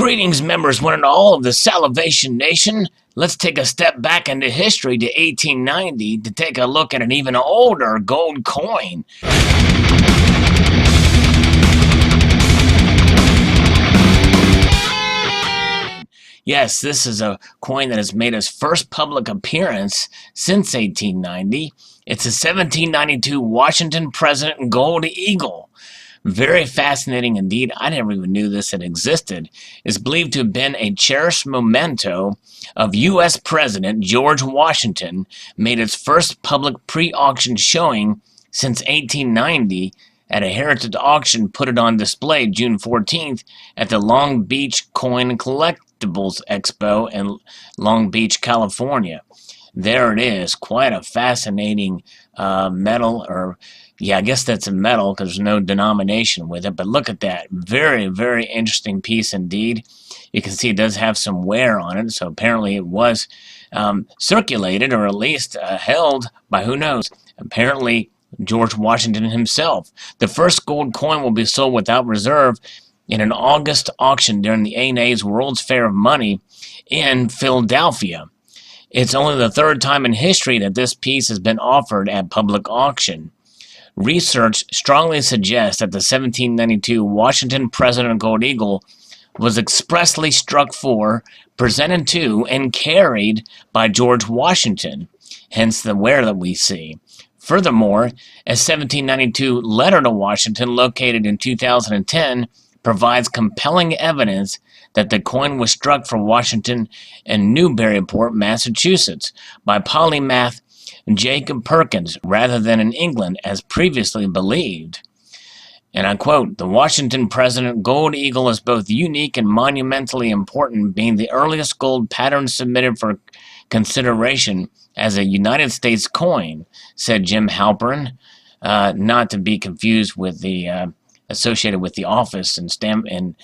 Greetings, members, one and all of the Salivation Nation. Let's take a step back into history to 1890 to take a look at an even older gold coin. Yes, this is a coin that has made its first public appearance since 1890. It's a 1792 Washington President Gold Eagle. Very fascinating indeed. I never even knew this had existed. It's believed to have been a cherished memento of U.S. President George Washington, made its first public pre-auction showing since 1890 at a heritage auction, put it on display June 14th at the Long Beach Coin Collectibles Expo in Long Beach, California. There it is. Quite a fascinating metal, or yeah, I guess that's a metal because there's no denomination with it. But look at that. Very, very interesting piece indeed. You can see it does have some wear on it. So apparently it was circulated, or at least held by, who knows, apparently George Washington himself. The first gold coin will be sold without reserve in an August auction during the A&A's World's Fair of Money in Philadelphia. It's only the third time in history that this piece has been offered at public auction. Research strongly suggests that the 1792 Washington President Gold Eagle was expressly struck for, presented to, and carried by George Washington, hence the wear that we see. Furthermore, a 1792 letter to Washington located in 2010 provides compelling evidence that the coin was struck for Washington in Newburyport, Massachusetts, by polymath Jacob Perkins, rather than in England, as previously believed. And I quote, "The Washington President Gold Eagle is both unique and monumentally important, being the earliest gold pattern submitted for consideration as a United States coin," said Jim Halperin, not to be confused with the associated with the office in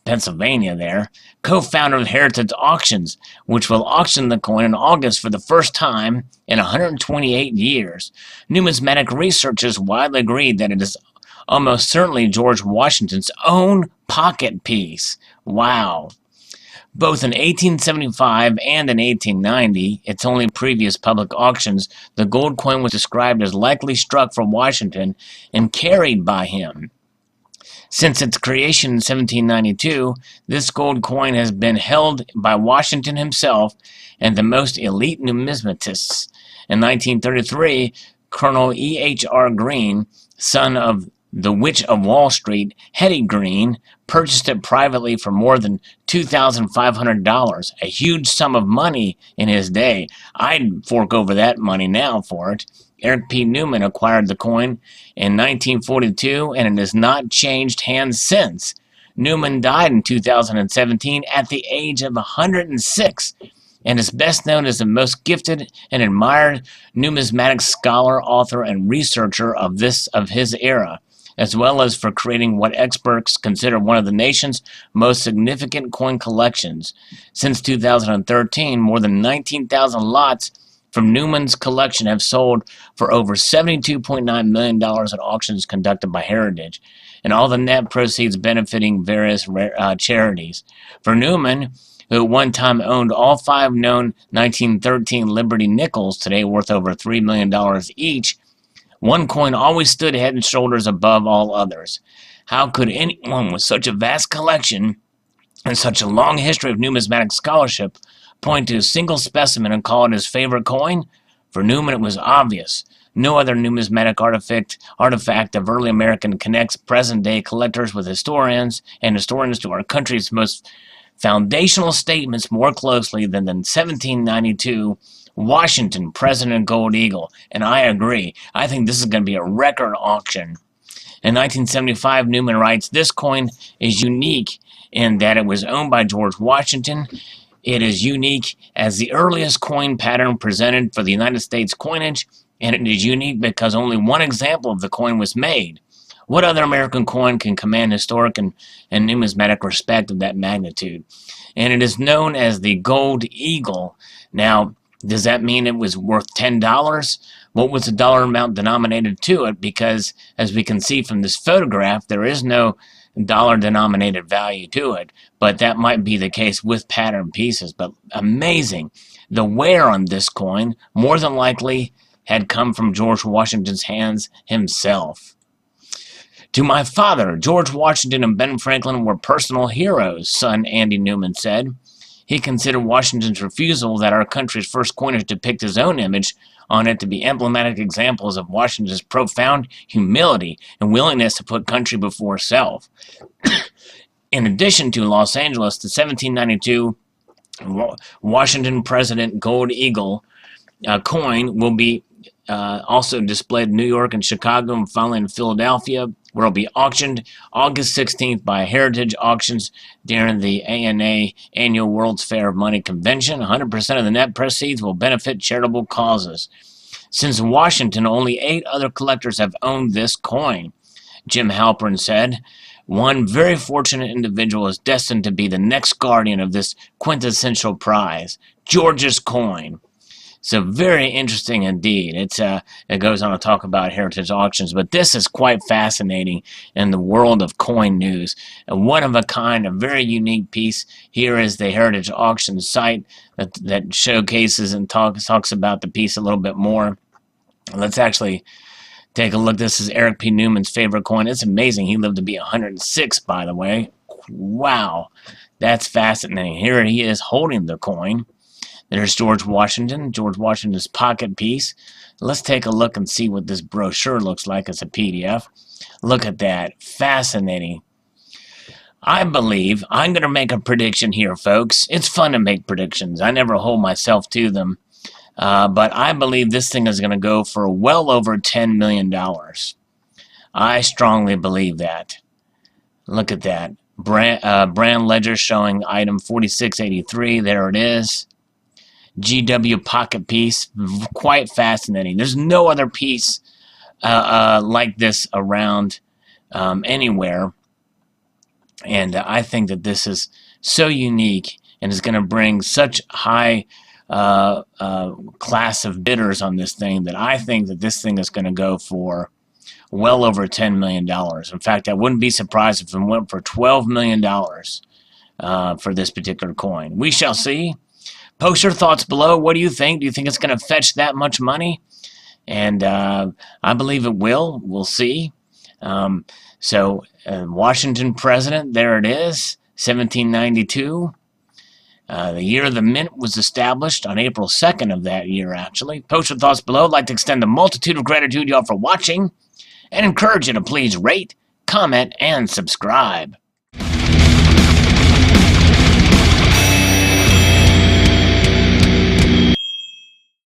Pennsylvania there, co-founder of Heritage Auctions, which will auction the coin in August for the first time in 128 years. Numismatic researchers widely agreed that it is almost certainly George Washington's own pocket piece. Wow. Both in 1875 and in 1890, its only previous public auctions, the gold coin was described as likely struck from Washington and carried by him. Since its creation in 1792, this gold coin has been held by Washington himself and the most elite numismatists. In 1933, Colonel E.H.R. Green, son of the Witch of Wall Street, Hetty Green, purchased it privately for more than $2,500, a huge sum of money in his day. I'd fork over that money now for it. Eric P. Newman acquired the coin in 1942, and it has not changed hands since. Newman died in 2017 at the age of 106, and is best known as the most gifted and admired numismatic scholar, author, and researcher of his era, as well as for creating what experts consider one of the nation's most significant coin collections. Since 2013, more than 19,000 lots from Newman's collection have sold for over $72.9 million at auctions conducted by Heritage, and all the net proceeds benefiting various charities. For Newman, who at one time owned all 5 known 1913 Liberty nickels, today worth over $3 million each, one coin always stood head and shoulders above all others. How could anyone with such a vast collection and such a long history of numismatic scholarship point to a single specimen and call it his favorite coin? For Newman, it was obvious. No other numismatic artifact of early American connects present-day collectors with historians and historians to our country's most foundational statements more closely than the 1792 Washington President Gold Eagle. And I agree. I think this is going to be a record auction. In 1975, Newman writes, "This coin is unique in that it was owned by George Washington. It is unique as the earliest coin pattern presented for the United States coinage, and it is unique because only one example of the coin was made. What other American coin can command historic and numismatic respect of that magnitude? And it is known as the Gold Eagle." Now, does that mean it was worth $10? What was the dollar amount denominated to it? Because, as we can see from this photograph, there is no dollar-denominated value to it, but that might be the case with pattern pieces. But amazing. The wear on this coin more than likely had come from George Washington's hands himself. To my father, George Washington and Ben Franklin were personal heroes, son Andy Newman said. He considered Washington's refusal that our country's first coinage depict his own image on it to be emblematic examples of Washington's profound humility and willingness to put country before self. In addition to Los Angeles, the 1792 Washington President Gold Eagle coin will be also displayed in New York and Chicago and finally in Philadelphia, where it'll be auctioned August 16th by Heritage Auctions during the ANA Annual World's Fair of Money Convention. 100% of the net proceeds will benefit charitable causes. Since Washington, only 8 other collectors have owned this coin, Jim Halpern said. One very fortunate individual is destined to be the next guardian of this quintessential prize, George's coin. So very interesting indeed. It goes on to talk about heritage auctions, but this is quite fascinating in the world of coin news. A one of a kind, a very unique piece. Here is the heritage auction site that showcases and talks about the piece a little bit more. Let's actually take a look. This is Eric P. Newman's favorite coin. It's amazing. He lived to be 106, by the way. Wow, that's fascinating. Here he is holding the coin. There's George Washington, George Washington's pocket piece. Let's take a look and see what this brochure looks like as a PDF. Look at that. Fascinating. I believe, I'm going to make a prediction here, folks. It's fun to make predictions. I never hold myself to them. But I believe this thing is going to go for well over $10 million. I strongly believe that. Look at that. Brand ledger showing item 4683. There it is. GW pocket piece, quite fascinating. There's no other piece like this around anywhere, and I think that this is so unique and is going to bring such high class of bidders on this thing that I think that this thing is going to go for well over $10 million. In fact, I wouldn't be surprised if it went for $12 million for this particular coin. We shall see. Post your thoughts below. What do you think? Do you think it's going to fetch that much money? And I believe it will. We'll see. Washington president, there it is, 1792. The year of the mint was established on April 2nd of that year, actually. Post your thoughts below. I'd like to extend a multitude of gratitude to y'all for watching and encourage you to please rate, comment, and subscribe.